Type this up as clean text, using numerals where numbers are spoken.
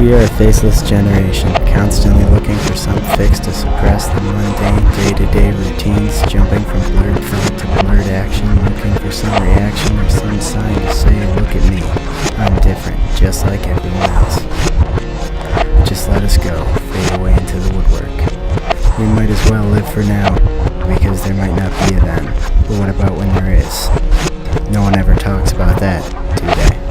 We are a faceless generation, constantly looking for some fix to suppress the mundane day-to-day routines, jumping from blurred thought to blurred action, looking for some reaction or some sign to say, look at me, I'm different, just like everyone else. Just let us go, fade away into the woodwork. We might as well live for now, because there might not be a then, but what about when there is? No one ever talks about that, do they?